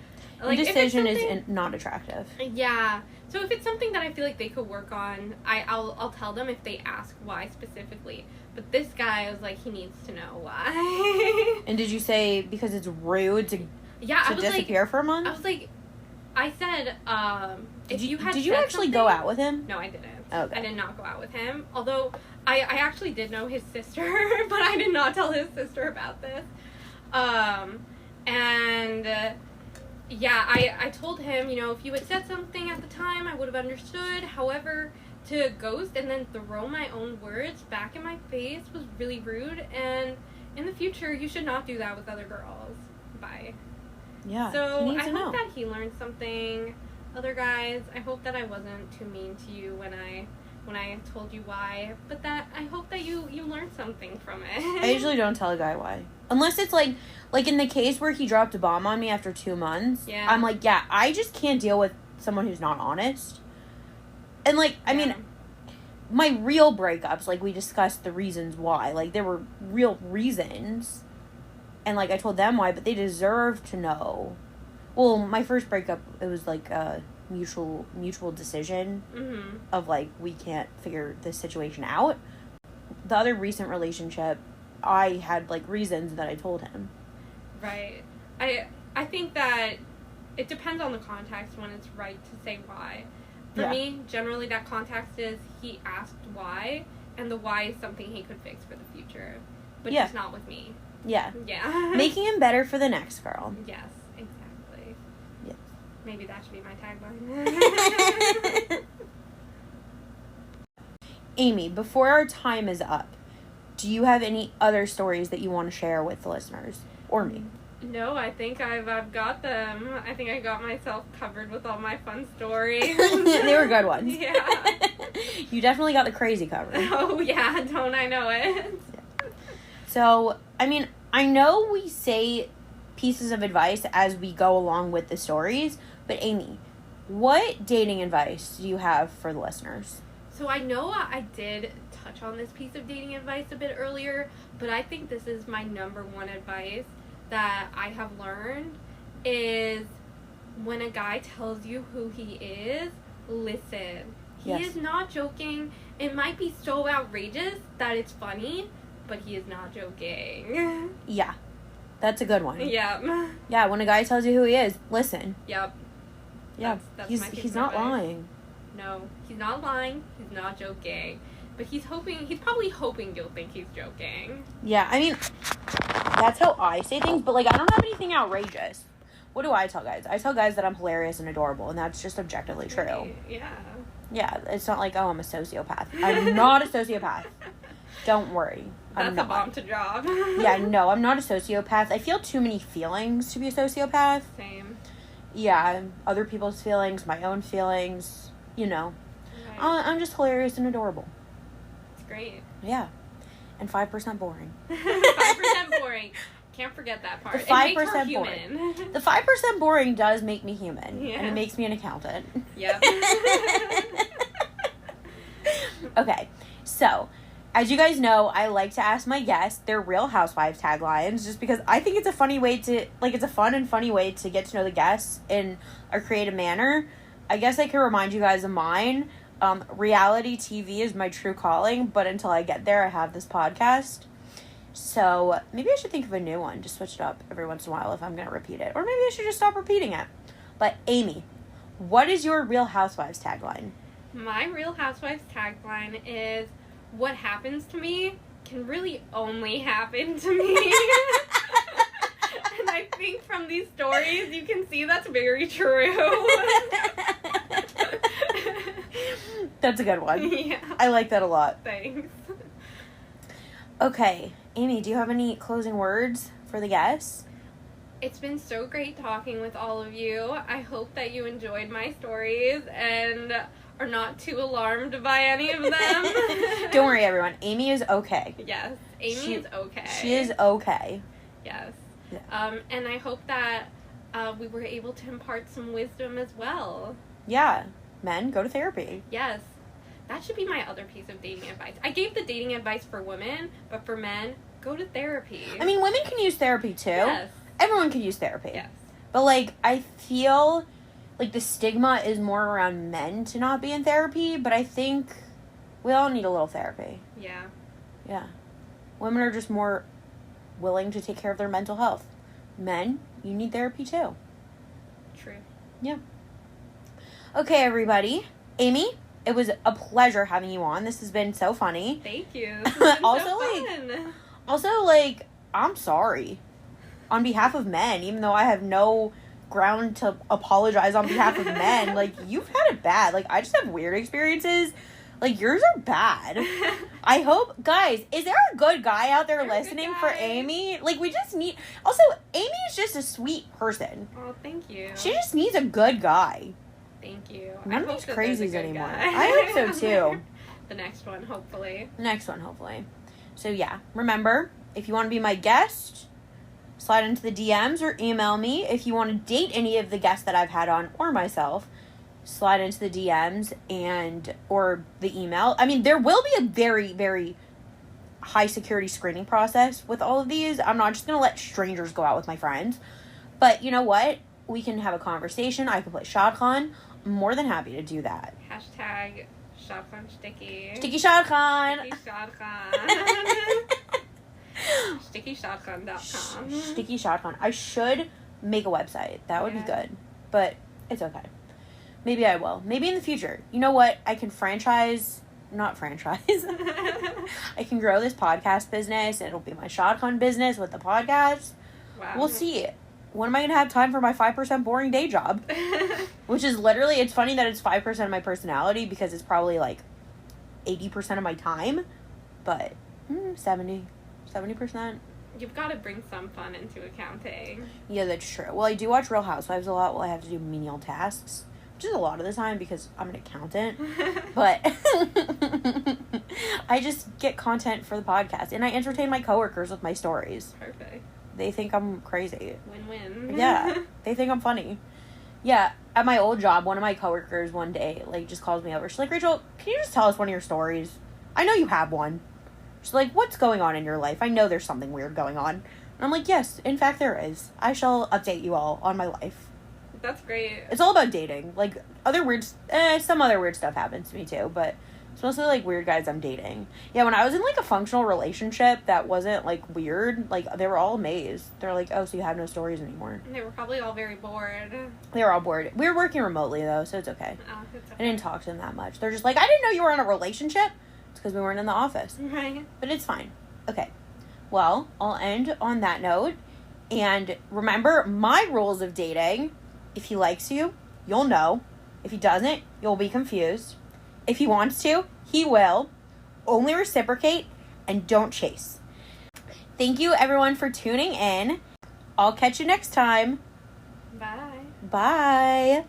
Like, indecision is not attractive. Yeah. So if it's something that I feel like they could work on, I'll tell them if they ask why specifically. But this guy, I was like, he needs to know why. And did you say because it's rude to disappear for a month? I was like, I said, if you had Did you actually go out with him? No, I didn't. Okay. I did not go out with him. Although, I actually did know his sister, but I did not tell his sister about this. Yeah, I told him, you know, if you had said something at the time, I would have understood. However, to ghost and then throw my own words back in my face was really rude. And in the future, you should not do that with other girls. Bye. Yeah. So I hope that he learned something. Other guys, I hope that I wasn't too mean to you when I told you why, but that I hope that you learned something from it. I usually don't tell a guy why. Unless it's like in the case where he dropped a bomb on me after 2 months, yeah. I'm like, yeah, I just can't deal with someone who's not honest. And like, I mean, my real breakups, like we discussed the reasons why, like there were real reasons. And like I told them why, but they deserve to know. Well, my first breakup, it was like a mutual decision of like, we can't figure this situation out. The other recent relationship, I had like reasons that I told him. Right. I think that it depends on the context when it's right to say why. For me, generally that context is he asked why, and the why is something he could fix for the future. But just not with me. Yeah. Yeah. Making him better for the next girl. Yes, exactly. Yes. Maybe that should be my tagline. Aimee, before our time is up, do you have any other stories that you want to share with the listeners? Or me? No, I think I've got them. I think I got myself covered with all my fun stories. They were good ones. Yeah. You definitely got the crazy covered. Oh, yeah. Don't I know it? Yeah. So, I mean, I know we say pieces of advice as we go along with the stories, but Aimee, what dating advice do you have for the listeners? So I know I did touch on this piece of dating advice a bit earlier, but I think this is my number one advice that I have learned is when a guy tells you who he is, listen. He is not joking. It might be so outrageous that it's funny, but he is not joking. Yeah. That's a good one. Yeah. Yeah, when a guy tells you who he is, listen. Yep. Yeah. That's he's not lying. No, he's not lying. He's not joking. But he's probably hoping you'll think he's joking. Yeah, I mean, that's how I say things, but, like, I don't have anything outrageous. What do I tell guys? I tell guys that I'm hilarious and adorable, and that's just objectively true. Yeah. Yeah, it's not like, oh, I'm a sociopath. I'm not a sociopath. Don't worry. That's a bomb to drop. Yeah, no, I'm not a sociopath. I feel too many feelings to be a sociopath. Same. Yeah, other people's feelings, my own feelings, you know. Right. I'm just hilarious and adorable. It's great. Yeah. And 5% boring. 5% boring. Can't forget that part. The 5% boring. The 5% boring does make me human. Yeah. And it makes me an accountant. Yep. Okay. So, as you guys know, I like to ask my guests their Real Housewives taglines just because I think it's a funny way to, it's a fun and funny way to get to know the guests in a creative manner. I guess I can remind you guys of mine. Reality TV is my true calling, but until I get there, I have this podcast. So, maybe I should think of a new one to switch it up every once in a while if I'm going to repeat it. Or maybe I should just stop repeating it. But, Aimee, what is your Real Housewives tagline? My Real Housewives tagline is, what happens to me can really only happen to me. And I think from these stories, you can see that's very true. That's a good one. Yeah. I like that a lot. Thanks. Okay. Aimee, do you have any closing words for the guests? It's been so great talking with all of you. I hope that you enjoyed my stories and are not too alarmed by any of them. Don't worry, everyone. Aimee is okay. Yes. Aimee is okay. She is okay. Yes. Yeah. And I hope that we were able to impart some wisdom as well. Yeah. Men, go to therapy. Yes. That should be my other piece of dating advice. I gave the dating advice for women, but for men, go to therapy. I mean, women can use therapy too. Yes. Everyone can use therapy. Yes. But, I feel like the stigma is more around men to not be in therapy, but I think we all need a little therapy. Yeah. Yeah. Women are just more willing to take care of their mental health. Men, you need therapy too. True. Yeah. Okay, everybody. Aimee, it was a pleasure having you on. This has been so funny. Thank you. This has been also, so fun. I'm sorry. On behalf of men, even though I have no ground to apologize on behalf of men, you've had it bad. I just have weird experiences. Yours are bad. I hope, guys, is there a good guy out there listening for Aimee? We just need, also, Aimee is just a sweet person. Oh, thank you. She just needs a good guy. Thank you. None of these crazies anymore. I hope so, too. The next one, hopefully. So, yeah, remember, if you want to be my guest, slide into the DMs or email me. If you want to date any of the guests that I've had on or myself, slide into the DMs or the email. I mean, there will be a very, very high security screening process with all of these. I'm not just going to let strangers go out with my friends. But you know what? We can have a conversation. I can play shotgun. I'm more than happy to do that. Hashtag shotgun Shticky. Shticky shotgun. Shticky shotgun. StickyShotgun.com. Shticky shotgun. I should make a website. That would be good. But it's okay. Maybe I will. Maybe in the future. You know what? I can not franchise. I can grow this podcast business. It'll be my shotgun business with the podcast. Wow. We'll see. When am I going to have time for my 5% boring day job? Which is literally, it's funny that it's 5% of my personality because it's probably 80% of my time. But 70%. You've got to bring some fun into accounting. Yeah, that's true. Well, I do watch Real Housewives a lot while I have to do menial tasks. Which is a lot of the time because I'm an accountant. But I just get content for the podcast. And I entertain my coworkers with my stories. Perfect. They think I'm crazy. Win-win. Yeah. They think I'm funny. Yeah. At my old job, one of my coworkers one day, just calls me over. She's like, Rachel, can you just tell us one of your stories? I know you have one. She's like, what's going on in your life? I know there's something weird going on. And I'm like, yes, in fact there is. I shall update you all on my life. That's great. It's all about dating. Some other weird stuff happens to me too, but it's mostly weird guys I'm dating. Yeah, when I was in a functional relationship that wasn't weird, they were all amazed. They're like, oh, so you have no stories anymore. And they were probably all very bored. They were all bored. We were working remotely though, so it's okay. Oh, it's okay. I didn't talk to them that much. They're just like, I didn't know you were in a relationship. It's because we weren't in the office. Right. But it's fine. Okay. Well, I'll end on that note. And remember, my rules of dating: if he likes you, you'll know. If he doesn't, you'll be confused. If he wants to, he will. Only reciprocate and don't chase. Thank you, everyone, for tuning in. I'll catch you next time. Bye. Bye.